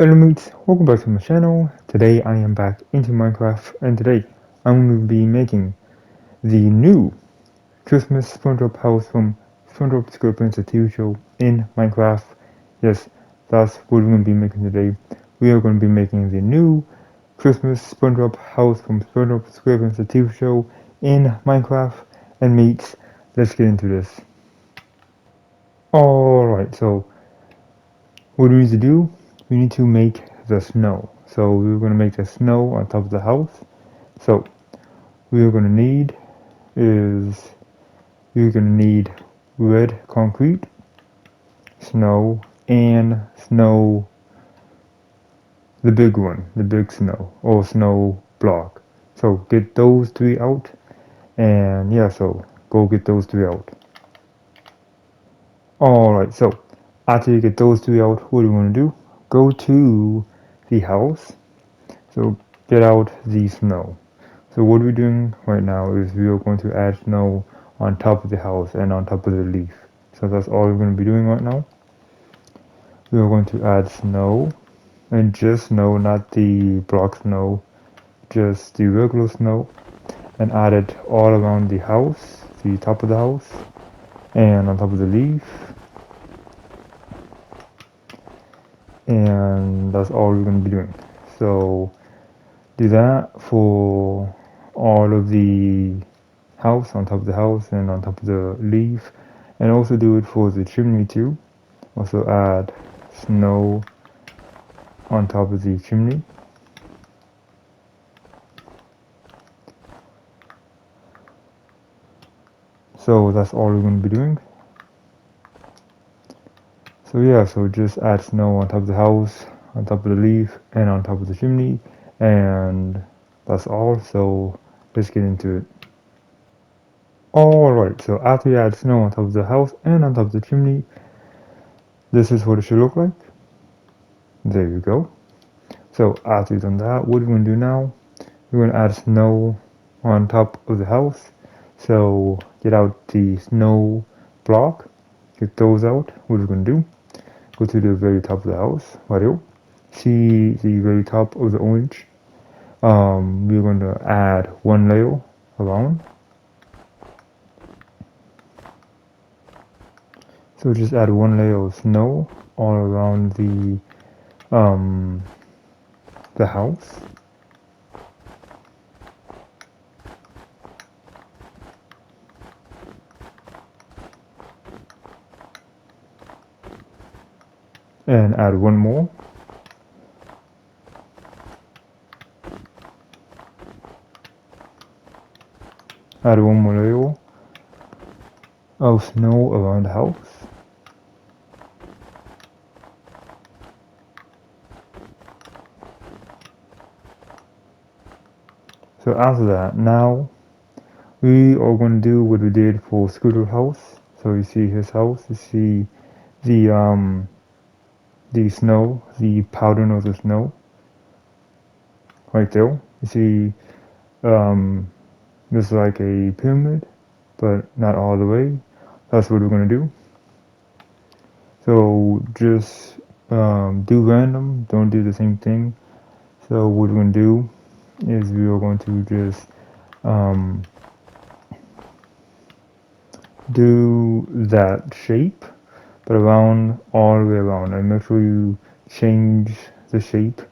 Hello mates, welcome back to my channel. Today I am back into Minecraft and today I'm going to be making the new Christmas SpongeBob house from SpongeBob SquarePants the TV show in Minecraft. Yes, that's what we're going to be making today. We are going to be making the new Christmas SpongeBob house from SpongeBob SquarePants the TV show in Minecraft. And mates, let's get into this. Alright, so what we need to do, we need to make the snow. So we're going to make the snow on top of the house. So we're going to need is we're going to need red concrete, snow, and snow, the big one, the big snow or snow block. So get those three out, and yeah, so go get those three out. Alright, so after you get those three out, what do you want to do? Go to the house. So get out the snow. So what we're doing right now is we are going to add snow on top of the house and on top of the leaf. So that's all we're going to be doing right now. We are going to add snow, and just snow, not the block snow, just the regular snow, and add it all around the house, the top of the house, and on top of the leaf. And that's all we're going to be doing. So do that for all of the house, on top of the house and on top of the leaf, and also do it for the chimney too. Also add snow on top of the chimney. So that's all we're going to be doing. So yeah, so just add snow on top of the house, on top of the leaf, and on top of the chimney, and that's all. So let's get into it. Alright, so after you add snow on top of the house and on top of the chimney, this is what it should look like. There you go. So after you've done that, what we're going to do now, we're going to add snow on top of the house. So get out the snow block, get those out. What we're going to do, go to the very top of the house, right here. See the very top of the orange. We're going to add one layer around. So just add one layer of snow all around the house. And add one more. Add one more layer of snow around the house. So after that, now we are going to do what we did for Scooter's house. So you see his house, you see the snow, the pattern of the snow right there. You see there's like a pyramid, but not all the way. That's what we're going to do. So just do random, don't do the same thing. So what we're going to do is we are going to just do that shape, but around, all the way around, and make sure you change the shape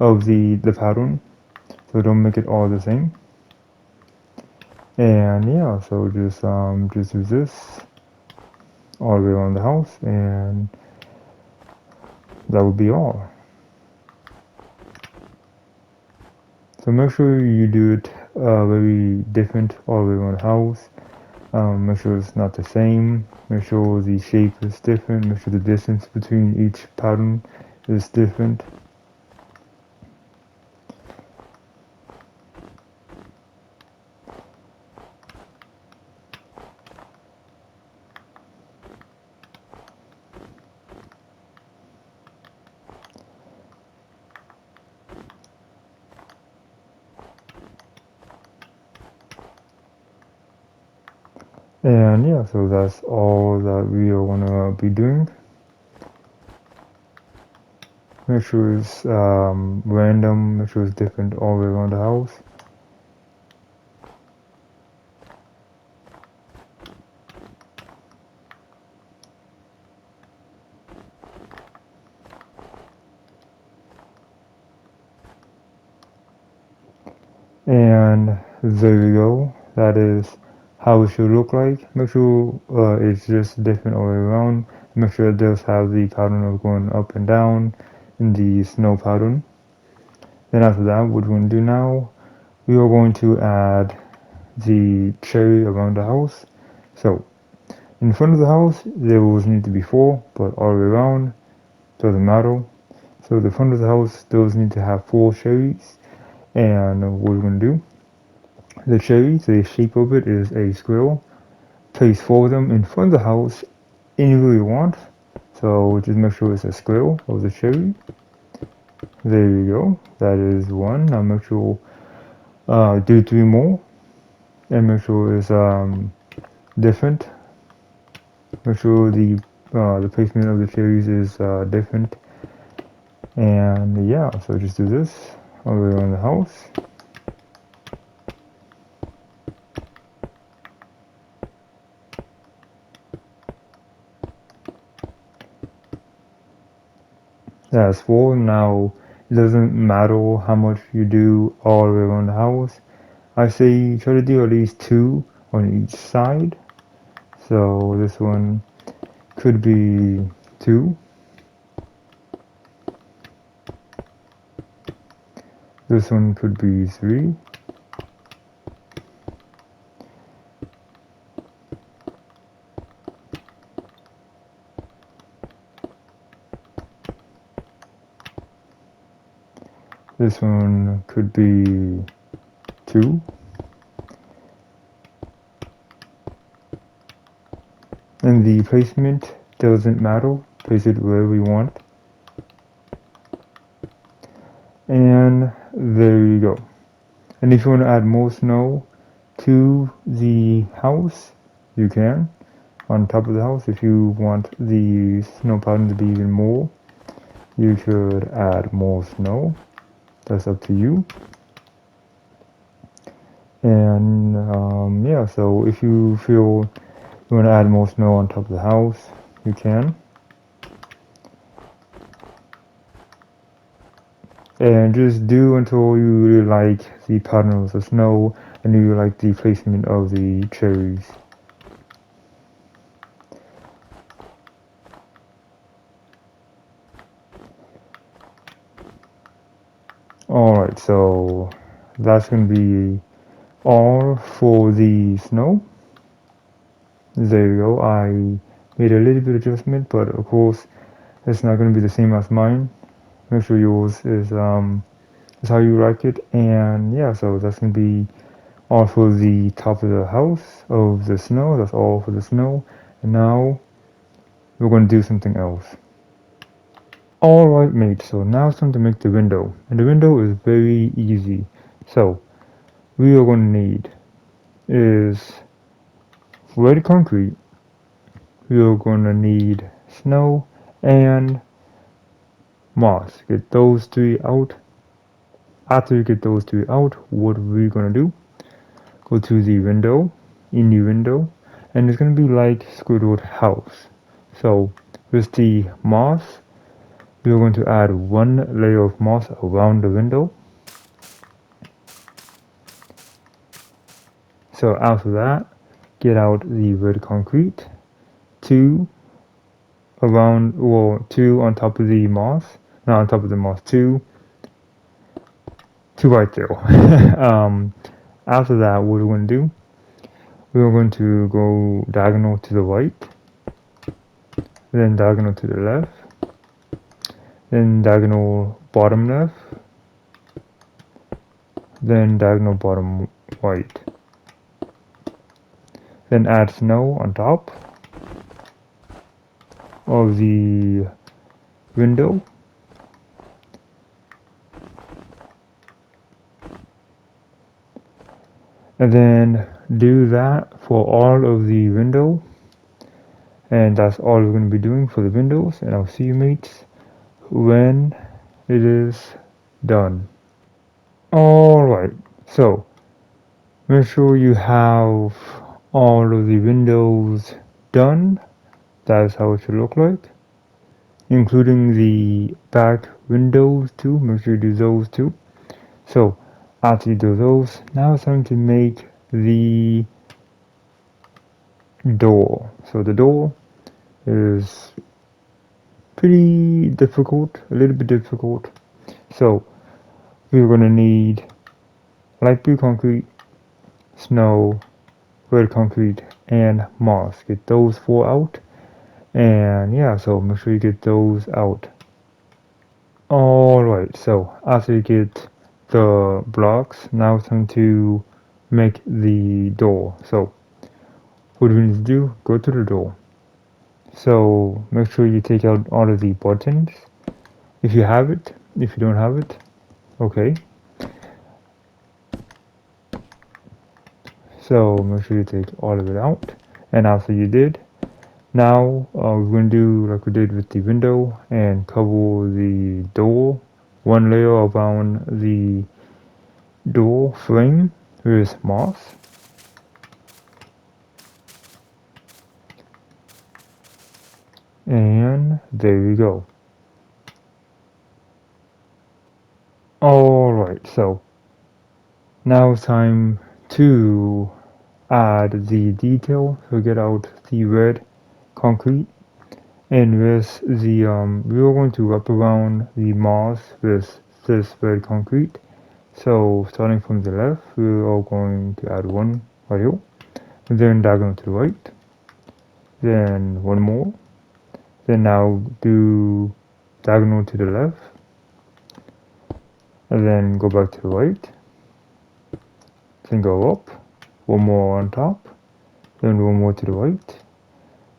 of the pattern, so don't make it all the same. And yeah, so just do this all the way around the house, and that would be all. So make sure you do it very different all the way around the house. Make sure it's not the same. Make sure the shape is different. Make sure the distance between each pattern is different. And yeah, so that's all that we are gonna be doing. Make sure it's random, make sure it's different all the way around the house. And there we go. That is how it should look like. Make sure it's just different all the way around. Make sure it does have the pattern of going up and down in the snow pattern. Then after that, what we're going to do now, we are going to add the cherry around the house. So in front of the house, there will need to be 4, but all the way around, doesn't matter. So the front of the house does need to have 4 cherries. And what we're going to do, the cherries, the shape of it is a squirrel. Place 4 of them in front of the house anywhere you want. So just make sure it's a squirrel of the cherry. There you go. That is 1. Now make sure do 3 more. And make sure it's different. Make sure the placement of the cherries is different. And yeah, so just do this all the way around the house. That's 4. Now it doesn't matter how much you do all the way around the house. I say try to do at least 2 on each side. So this one could be 2. This one could be 3. This one could be 2. And the placement doesn't matter. Place it wherever you want. And there you go. And if you want to add more snow to the house, you can. On top of the house, if you want the snow pattern to be even more, you should add more snow. That's up to you. And yeah, so if you feel you want to add more snow on top of the house, you can. And just do until you really like the pattern of the snow and you like the placement of the cherries. Alright, so that's going to be all for the snow. There you go. I made a little bit of adjustment, but of course it's not going to be the same as mine. Make sure yours is how you like it. And yeah, so that's going to be all for the top of the house of the snow. That's all for the snow. And now we're going to do something else. Alright mate, so now it's time to make the window. And the window is very easy. So we are going to need is red concrete. We are going to need snow and moss. Get those 3 out. After you get those 3 out, what we're going to do, go to the window, in the window, and it's going to be like Squidward house. So with the moss, we are going to add 1 layer of moss around the window. So after that, get out the red concrete, 2 around, well, 2 on top of the moss, not on top of the moss, 2 right there. After that, what we're going to do, we're going to go diagonal to the right, then diagonal to the left, then diagonal bottom left, then diagonal bottom right. Then add snow on top of the window. And then do that for all of the window. And that's all we're going to be doing for the windows. And I'll see you mates when it is done. Alright, so make sure you have all of the windows done. That's how it should look like, including the back windows too. Make sure you do those too. So after you do those, now it's time to make the door. So the door is pretty difficult, a little bit difficult. So we're gonna need light blue concrete, snow, red concrete, and moss. Get those four out. And yeah, so make sure you get those out. Alright, so after you get the blocks, now it's time to make the door. So what do we need to do? Go to the door. So make sure you take out all of the buttons if you have it. If you don't have it, okay. So make sure you take all of it out. And after you did, now we're going to do like we did with the window and cover the door. One layer around the door frame with moss. And there we go. Alright, so now it's time to add the detail. So get out the red concrete, and with the we are going to wrap around the moss with this red concrete. So starting from the left, we are going to add one right here, and then diagonal to the right, then one more, then now do diagonal to the left, and then go back to the right, then go up, one more on top, then one more to the right,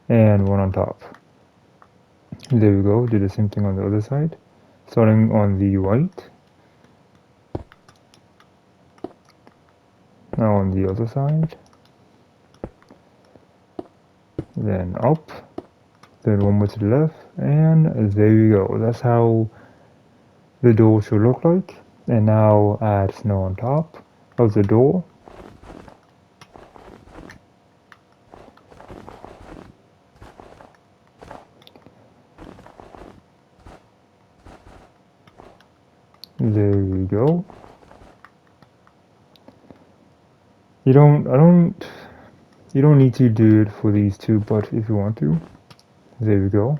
and one on top. There we go. Do the same thing on the other side, starting on the right, now on the other side, then up, then one more to the left, and there you go. That's how the door should look like. And now add snow on top of the door. There we go. You don't need to do it for these two, but if you want to, there we go.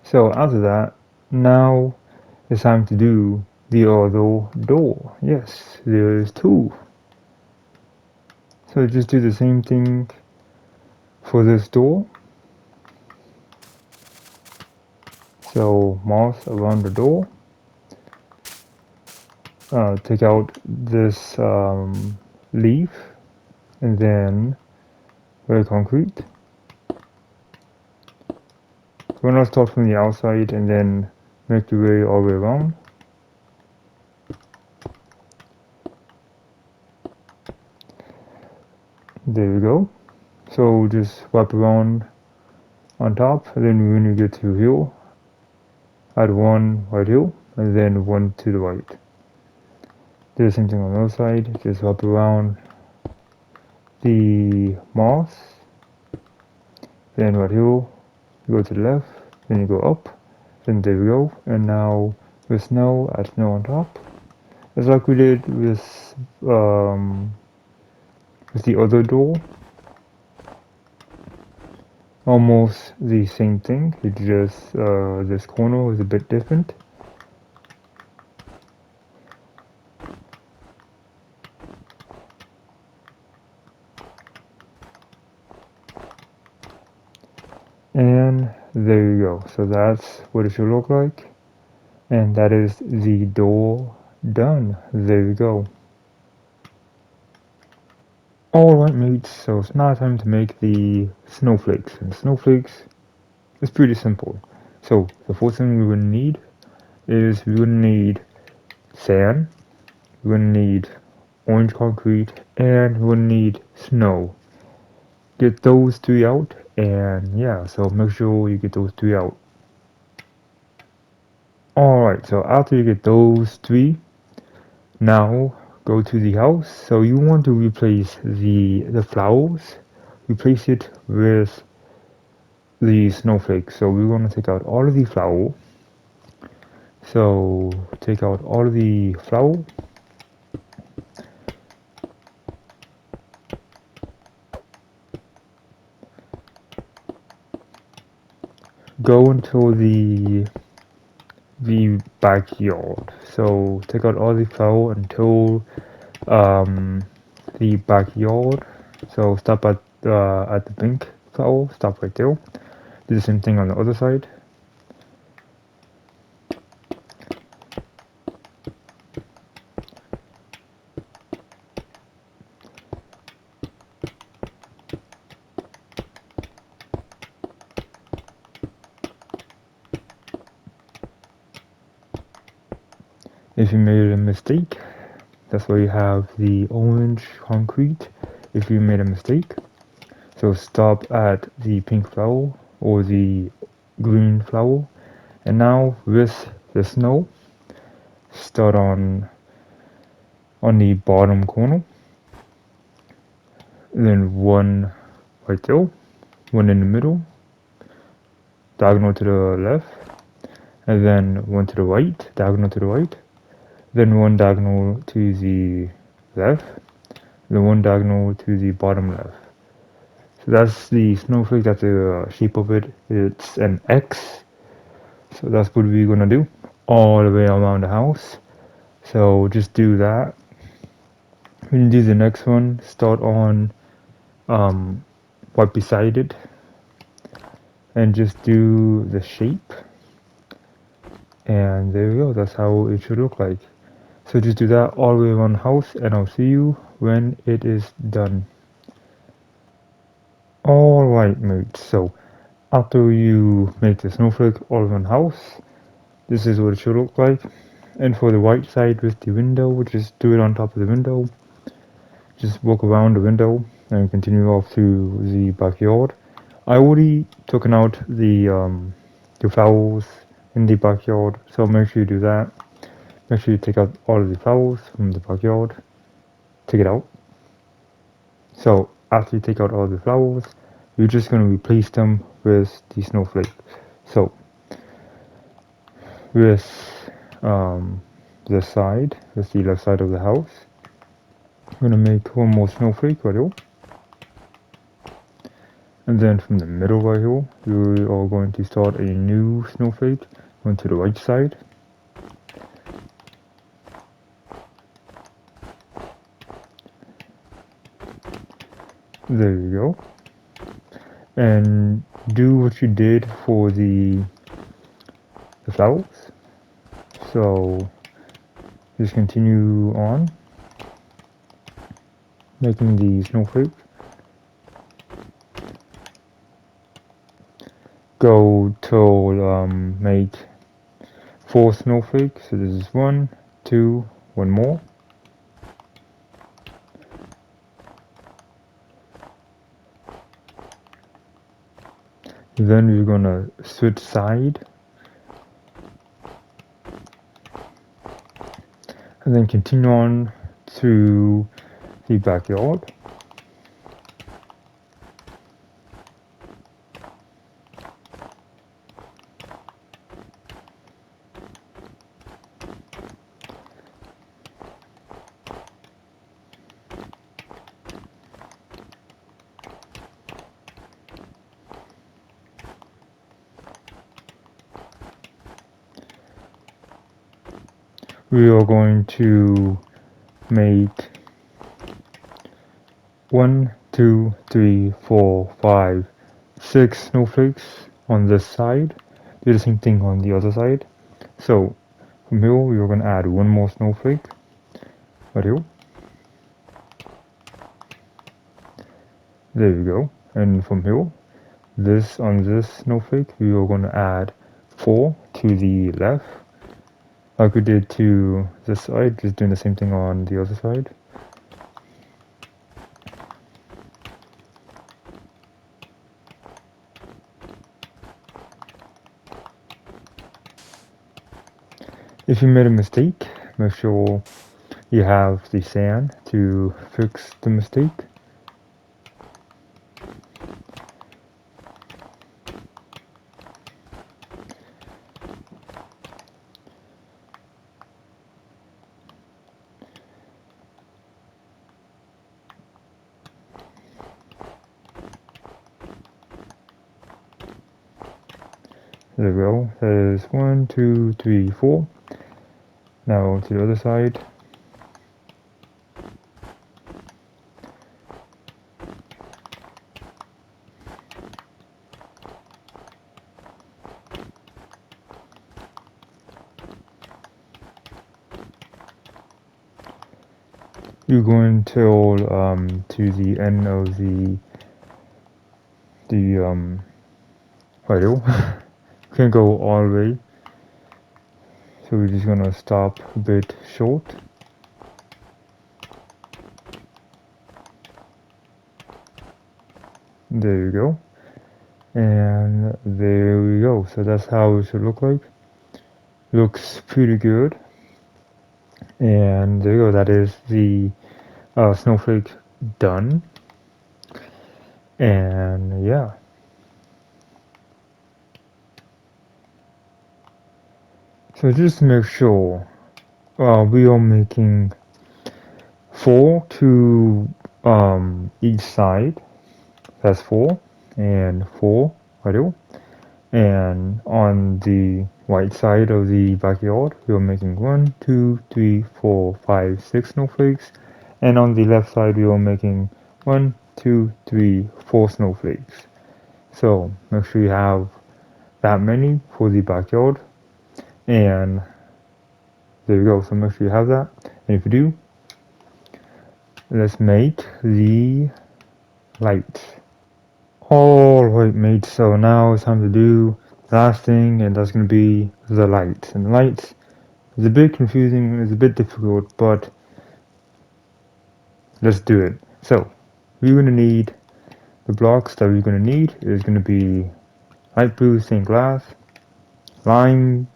So after that, now it's time to do the other door. Yes, there is two. So just do the same thing for this door. So moss around the door. Take out this leaf, and then red concrete. We're gonna start from the outside and then make the way all the way around. There we go. So just wrap around on top, and then when you get to here, add one right here, and then one to the right. Do the same thing on the other side, just wrap around the moss, then right here, you go to the left, then you go up, then there we go, and now with snow, add snow on top. It's like we did with the other door. Almost the same thing, it's just this corner is a bit different. And there you go. So that's what it should look like. And that is the door done. There you go. Alright mates, so it's now time to make the snowflakes. And snowflakes is pretty simple. So the first thing we're going to need is we're going to need sand, we're going to need orange concrete, and we're going to need snow. get those 3 out, and yeah, so make sure you get those 3 out. Alright, so after you get those 3, now go to the house. So you want to replace the flowers, replace it with the snowflakes. So we're going to take out all of the flour. So take out all of the flour. Go until the backyard. So take out all the flour until the backyard. So stop at the pink flower. Stop right there. Do the same thing on the other side. If you made a mistake, that's why you have the orange concrete. If you made a mistake, so stop at the pink flower or the green flower, and now with the snow, start on the bottom corner, then one right there, one in the middle, diagonal to the left, and then one to the right, diagonal to the right, then one diagonal to the left, then one diagonal to the bottom left. So that's the snowflake, that's the shape of it. It's an X. So that's what we're gonna do all the way around the house. So just do that. When you do the next one, start on right beside it and just do the shape. And there we go, that's how it should look like. So just do that all the way around the house, and I'll see you when it is done. Alright mates, so after you make the snowflake all around the house, this is what it should look like. And for the right side with the window, just do it on top of the window. Just walk around the window and continue off to the backyard. I already taken out the flowers in the backyard, so make sure you do that. Make sure you take out all of the flowers from the backyard. Take it out. So after you take out all the flowers, you're just going to replace them with the snowflake. So with the side, with the left side of the house, I'm going to make one more snowflake right here. And then from the middle right here, we are going to start a new snowflake going to the right side. There you go. And do what you did for the flowers. So just continue on making the snowflake. Go till make 4 snowflakes. So this is 1, 2, 1 more. Then we're gonna switch side, and then continue on to the backyard. We are going to make 1, 2, 3, 4, 5, 6 snowflakes on this side. Do the same thing on the other side. So from here we are going to add 1 more snowflake right here. There we go. And from here, on this snowflake, we are going to add 4 to the left, like we did to this side, just doing the same thing on the other side. If you made a mistake, make sure you have the sand to fix the mistake. There we go. There's 1, 2, 3, 4. Now to the other side. You're going till to the end of the video. Can't go all the way, so we're just gonna stop a bit short. There you go, and there we go. So that's how it should look like. Looks pretty good, and there you go. That is the snowflake done, and yeah. So just to make sure, we are making 4 to each side. That's 4 and 4 right. And on the right side of the backyard, we are making 1, 2, 3, 4, 5, 6 snowflakes. And on the left side, we are making 1, 2, 3, 4 snowflakes. So make sure you have that many for the backyard. And there you go. So make sure you have that. And if you do, let's make the lights. Alright mates, so now it's time to do the last thing, and that's going to be the lights. And the lights is a bit confusing, it's a bit difficult, but let's do it. So, we're going to need, the blocks that we're going to need is going to be light blue stained glass, lime,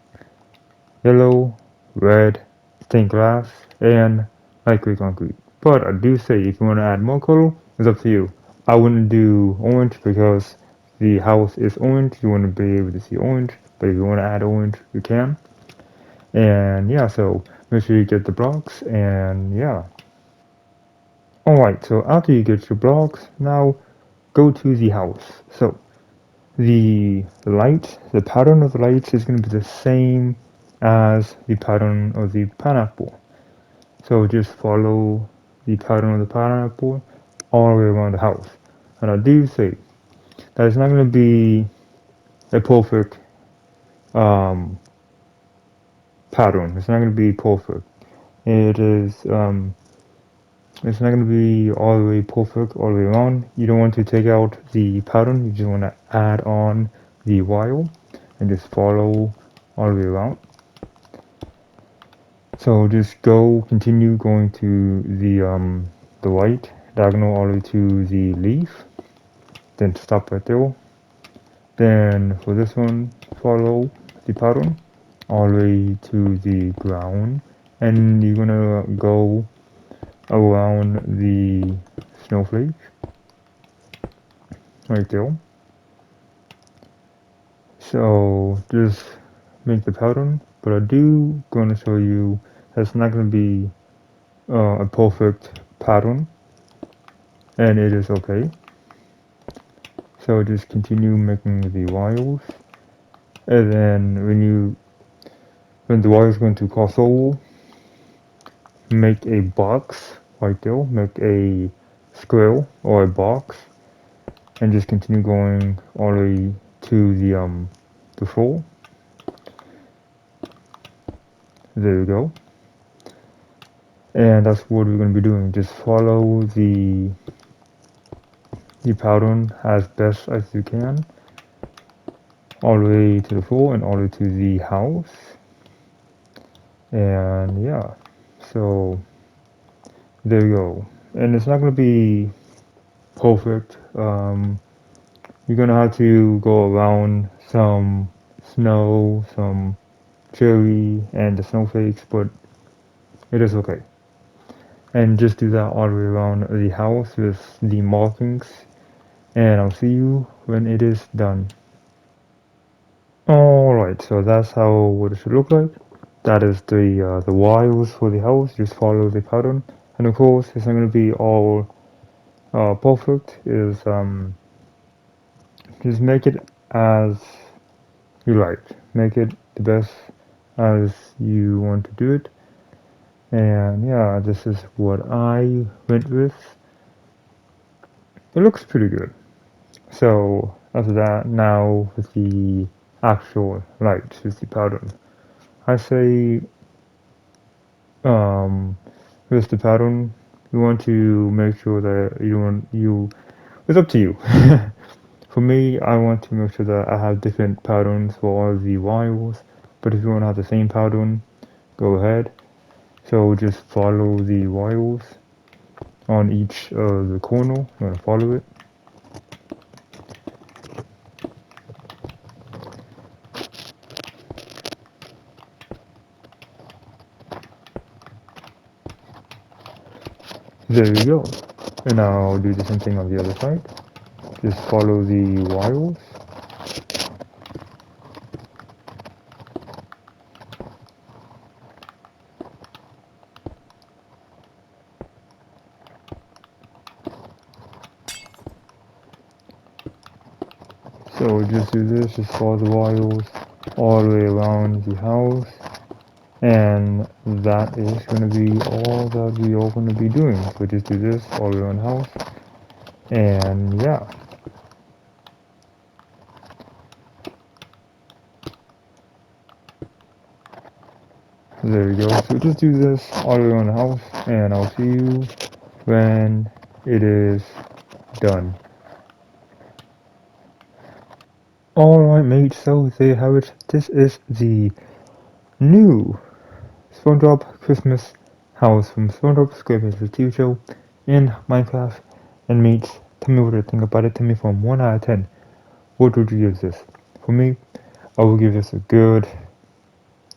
yellow, red stained glass, and light gray concrete. But I do say if you want to add more color, it's up to you. I wouldn't do orange because the house is orange. You want to be able to see orange, but if you want to add orange, you can. And yeah, so make sure you get the blocks, and yeah. Alright, so after you get your blocks, now go to the house. So the light, the pattern of the lights is going to be the same as the pattern of the pineapple. So just follow the pattern of the pineapple all the way around the house. And I do say that it's not going to be a perfect pattern. It's not going to be perfect. It is it's not going to be all the way perfect all the way around. You don't want to take out the pattern. You just want to add on the wire and just follow all the way around. So just continue going to the right diagonal all the way to the leaf, then stop right there. Then for this one, follow the pattern all the way to the ground, and you're gonna go around the snowflake right there. So just make the pattern, but I do gonna show you that's not gonna be a perfect pattern, and it is okay. So just continue making the wires, and then when the wire is going to cross over, make a box right there, make a square or a box, and just continue going all the way to the floor. There you go. And that's what we're going to be doing. Just follow the pattern as best as you can, all the way to the floor and all the way to the house. And yeah, so there you go. And it's not going to be perfect. You're going to have to go around some snow, some cherry and the snowflakes, but it is okay. And just do that all the way around the house with the markings, and I'll see you when it is done. Alright, so that's how what it should look like. That is the wires for the house. Just follow the pattern, and of course it's not going to be all perfect. Is just make it as you like. Make it the best as you want to do it. And yeah, this is what I went with. It looks pretty good. So after that, now with the actual lights, with the pattern, I say with the pattern, you want to make sure that you. It's up to you. For me, I want to make sure that I have different patterns for all the wires. But if you want to have the same pattern, go ahead. So just follow the wires on each the corner. I'm gonna follow it. There we go. And now I'll do the same thing on the other side. Just follow the wires. So just do this, just follow the wires all the way around the house. And that is going to be all that we are going to be doing. So just do this all the way around the house. And yeah. There we go. So just do this all the way around the house. And I'll see you when it is done. Alright mates, so there you have it. This is the new SpongeBob Christmas house from SpongeBob SquarePants the TV show in Minecraft. And mates, tell me what you think about it. Tell me from 1 out of 10. What would you give this? For me, I will give this a good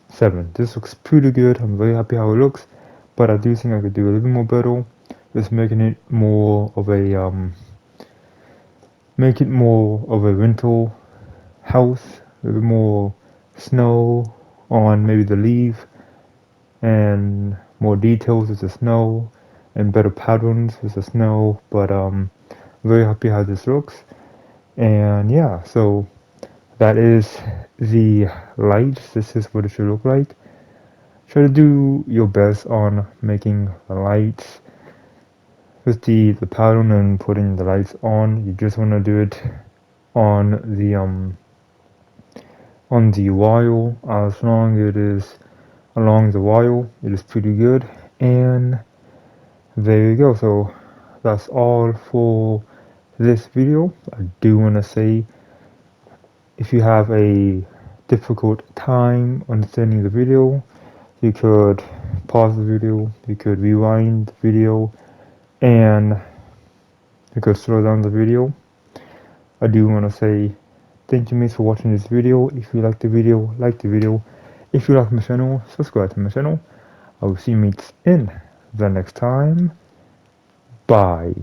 7. This looks pretty good. I'm very happy how it looks. But I do think I could do a little bit more better. Just making it more of a winter house, a little bit more snow on maybe the leaf, and more details with the snow, and better patterns with the snow. But very happy how this looks. And yeah, so that is the lights. This is what it should look like. Try to do your best on making the lights with the pattern and putting the lights on. You just want to do it on the wire. As long as it is along the wire, it is pretty good. And there you go. So that's all for this video. I do want to say, if you have a difficult time understanding the video, you could pause the video, you could rewind the video, and you could slow down the video. I do want to say thank you mates for watching this video. If you like the video, like the video. If you like my channel, subscribe to my channel. I will see you mates in the next time. Bye.